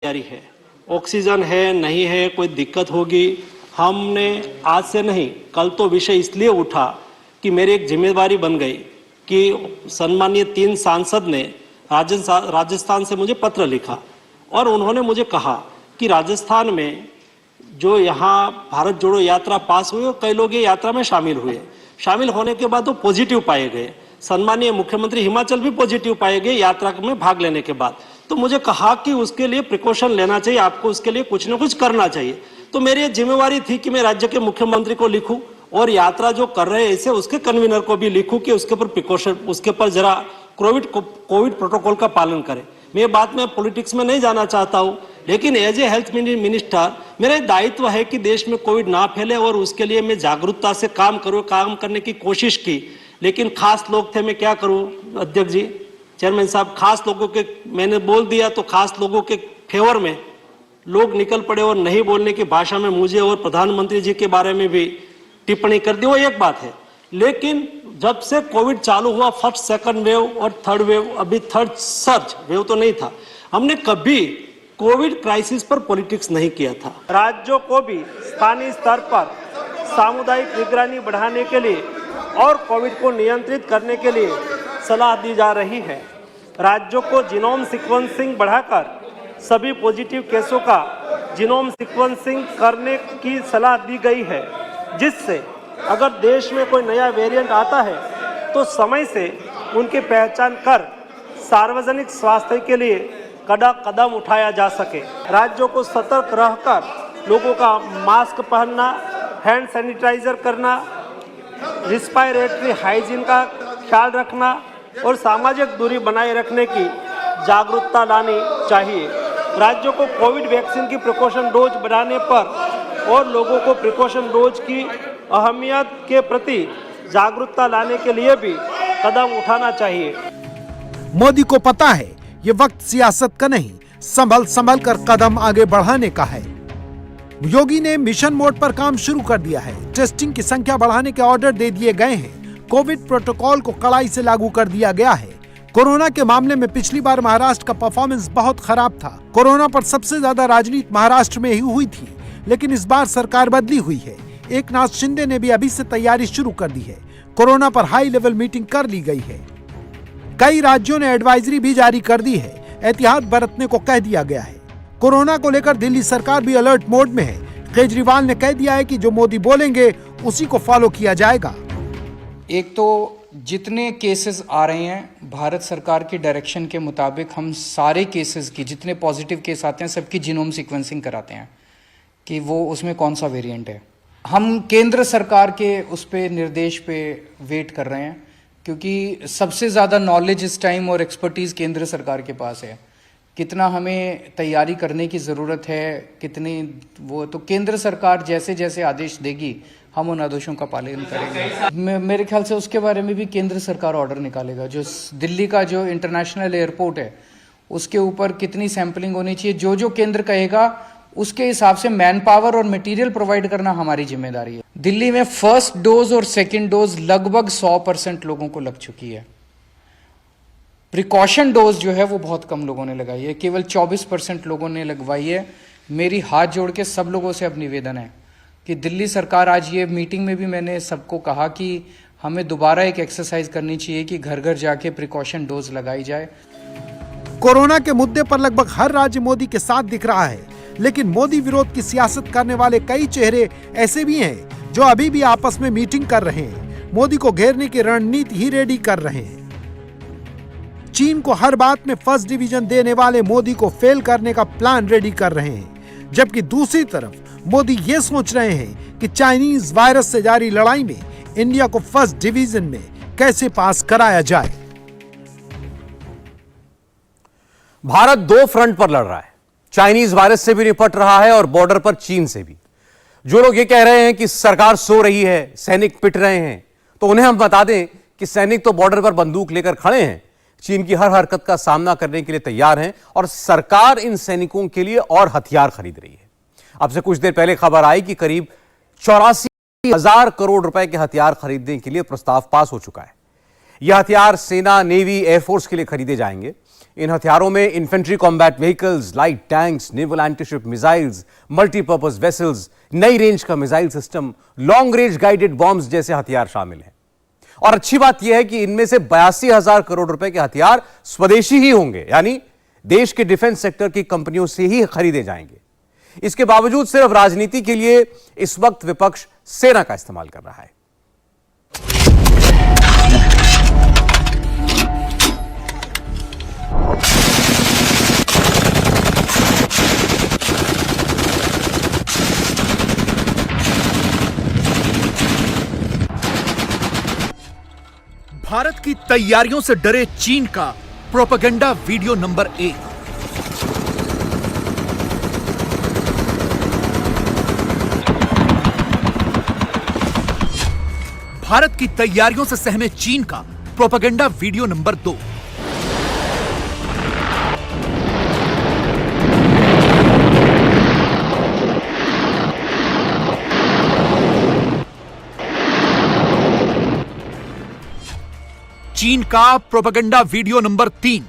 तैयारी है, ऑक्सीजन है नहीं है, कोई दिक्कत होगी, हमने आज से नहीं कल तो विषय इसलिए उठा कि मेरी एक जिम्मेदारी बन गई कि सम्मानीय 3 सांसद ने राजस्थान से मुझे पत्र लिखा और उन्होंने मुझे कहा कि राजस्थान में जो यहाँ भारत जोड़ो यात्रा पास हुई और कई लोग ये यात्रा में शामिल हुए, शामिल होने के बाद वो पॉजिटिव पाए गए। सम्मानीय मुख्यमंत्री हिमाचल भी पॉजिटिव पाए गए यात्रा में भाग लेने के बाद। तो मुझे कहा कि उसके लिए प्रिकॉशन लेना चाहिए, आपको उसके लिए कुछ ना कुछ करना चाहिए। तो मेरी जिम्मेवारी थी कि मैं राज्य के मुख्यमंत्री को लिखूं और यात्रा जो कर रहे हैं ऐसे उसके कन्वीनर को भी लिखूं कि उसके ऊपर प्रिकॉशन, उसके ऊपर जरा कोविड प्रोटोकॉल का पालन करें। मैं बात में पॉलिटिक्स में नहीं जाना चाहता हूं, लेकिन एज ए हेल्थ मिनिस्टर मेरा दायित्व है कि देश में कोविड ना फैले और उसके लिए मैं जागरूकता से काम करने की कोशिश की। लेकिन खास लोग थे, मैं क्या करूं अध्यक्ष जी, चेयरमैन साहब, खास लोगों के मैंने बोल दिया तो खास लोगों के फेवर में लोग निकल पड़े और नहीं बोलने की भाषा में मुझे और प्रधानमंत्री जी के बारे में भी टिप्पणी कर दी। वो एक बात है, लेकिन जब से कोविड चालू हुआ, फर्स्ट सेकंड वेव और थर्ड वेव, अभी थर्ड सर्ज वेव तो नहीं था, हमने कभी कोविड क्राइसिस पर पॉलिटिक्स नहीं किया था। राज्यों को भी स्थानीय स्तर पर सामुदायिक निगरानी बढ़ाने के लिए और कोविड को नियंत्रित करने के लिए सलाह दी जा रही है। राज्यों को जीनोम सीक्वेंसिंग बढ़ाकर सभी पॉजिटिव केसों का जीनोम सीक्वेंसिंग करने की सलाह दी गई है, जिससे अगर देश में कोई नया वेरिएंट आता है तो समय से उनकी पहचान कर सार्वजनिक स्वास्थ्य के लिए कदम उठाया जा सके। राज्यों को सतर्क रहकर लोगों का मास्क पहनना, हैंड सैनिटाइजर करना, रिस्पायरेटरी हाइजीन का ख्याल रखना और सामाजिक दूरी बनाए रखने की जागरूकता लानी चाहिए। राज्यों को कोविड वैक्सीन की प्रिकॉशन डोज बढ़ाने पर और लोगों को प्रिकॉशन डोज की अहमियत के प्रति जागरूकता लाने के लिए भी कदम उठाना चाहिए। मोदी को पता है ये वक्त सियासत का नहीं, संभल कर कदम आगे बढ़ाने का है। योगी ने मिशन मोड पर काम शुरू कर दिया है। टेस्टिंग की संख्या बढ़ाने के ऑर्डर दे दिए गए हैं। कोविड प्रोटोकॉल को कड़ाई से लागू कर दिया गया है। कोरोना के मामले में पिछली बार महाराष्ट्र का परफॉर्मेंस बहुत खराब था। कोरोना पर सबसे ज्यादा राजनीति महाराष्ट्र में ही हुई थी, लेकिन इस बार सरकार बदली हुई है। एकनाथ शिंदे ने भी अभी से तैयारी शुरू कर दी है। कोरोना पर हाई लेवल मीटिंग कर ली गई है। कई राज्यों ने एडवाइजरी भी जारी कर दी है। एहतियात बरतने को कह दिया गया है। कोरोना को लेकर दिल्ली सरकार भी अलर्ट मोड में है। केजरीवाल ने कह दिया है कि जो मोदी बोलेंगे उसी को फॉलो किया जाएगा। एक तो जितने केसेस आ रहे हैं भारत सरकार के डायरेक्शन के मुताबिक हम सारे केसेस की, जितने पॉजिटिव केस आते हैं सबकी जीनोम सीक्वेंसिंग कराते हैं कि वो उसमें कौन सा वेरिएंट है। हम केंद्र सरकार के उस पे निर्देश पे वेट कर रहे हैं, क्योंकि सबसे ज़्यादा नॉलेज इस टाइम और एक्सपर्टीज़ केंद्र सरकार के पास है। कितना हमें तैयारी करने की ज़रूरत है, कितनी वो, तो केंद्र सरकार जैसे जैसे आदेश देगी हम उन आदेशों का पालन करेंगे। मेरे ख्याल से उसके बारे में भी केंद्र सरकार ऑर्डर निकालेगा। जो दिल्ली का जो इंटरनेशनल एयरपोर्ट है उसके ऊपर कितनी सैंपलिंग होनी चाहिए, जो जो केंद्र कहेगा उसके हिसाब से मैन पावर और मटेरियल प्रोवाइड करना हमारी जिम्मेदारी है। दिल्ली में फर्स्ट डोज और सेकंड डोज लगभग 100% लोगों को लग चुकी है। प्रिकॉशन डोज जो है वो बहुत कम लोगों ने लगाई है, केवल 24% लोगों ने लगवाई है। मेरी हाथ जोड़ के सब लोगों से अब निवेदन है कि दिल्ली सरकार, आज ये मीटिंग में भी मैंने सबको कहा कि हमें दोबारा एक एक्सरसाइज करनी चाहिए कि घर घर जाके प्रिकॉशन डोज लगाई जाए। कोरोना के मुद्दे पर लगभग हर राज्य मोदी के साथ दिख रहा है, लेकिन मोदी विरोध की सियासत करने वाले कई चेहरे ऐसे भी हैं जो अभी भी आपस में मीटिंग कर रहे हैं। मोदी को घेरने की रणनीति ही रेडी कर रहे हैं। चीन को हर बात में फर्स्ट डिवीजन देने वाले मोदी को फेल करने का प्लान रेडी कर रहे हैं, जबकि दूसरी तरफ मोदी ये सोच रहे हैं कि चाइनीज वायरस से जारी लड़ाई में इंडिया को फर्स्ट डिवीजन में कैसे पास कराया जाए। भारत 2 फ्रंट पर लड़ रहा है। चाइनीज वायरस से भी निपट रहा है और बॉर्डर पर चीन से भी। जो लोग ये कह रहे हैं कि सरकार सो रही है, सैनिक पिट रहे हैं, तो उन्हें हम बता दें कि सैनिक तो बॉर्डर पर बंदूक लेकर खड़े हैं, चीन की हर हरकत का सामना करने के लिए तैयार हैं और सरकार इन सैनिकों के लिए और हथियार खरीद रही है। अब से कुछ देर पहले खबर आई कि करीब 84,000 करोड़ रुपए के हथियार खरीदने के लिए प्रस्ताव पास हो चुका है। यह हथियार सेना, नेवी, एयरफोर्स के लिए खरीदे जाएंगे। इन हथियारों में infantry combat vehicles, light tanks, naval antiship missiles, multipurpose vessels, नई रेंज का missile system, long range guided bombs जैसे हथियार शामिल हैं। और अच्छी बात यह है कि इनमें से 82,000 करोड़ रुपए के हथियार स्वदेशी ही होंगे, यानी देश के डिफेंस सेक्टर की कंपनियों से ही खरीदे जाएंगे। इसके बावजूद सिर्फ राजनीति के लिए इस वक्त विपक्ष सेना का इस्तेमाल कर रहा है। भारत की तैयारियों से डरे चीन का प्रोपेगेंडा वीडियो नंबर 1। भारत की तैयारियों से सहमे चीन का प्रोपेगेंडा वीडियो नंबर 2। चीन का प्रोपेगेंडा वीडियो नंबर 3।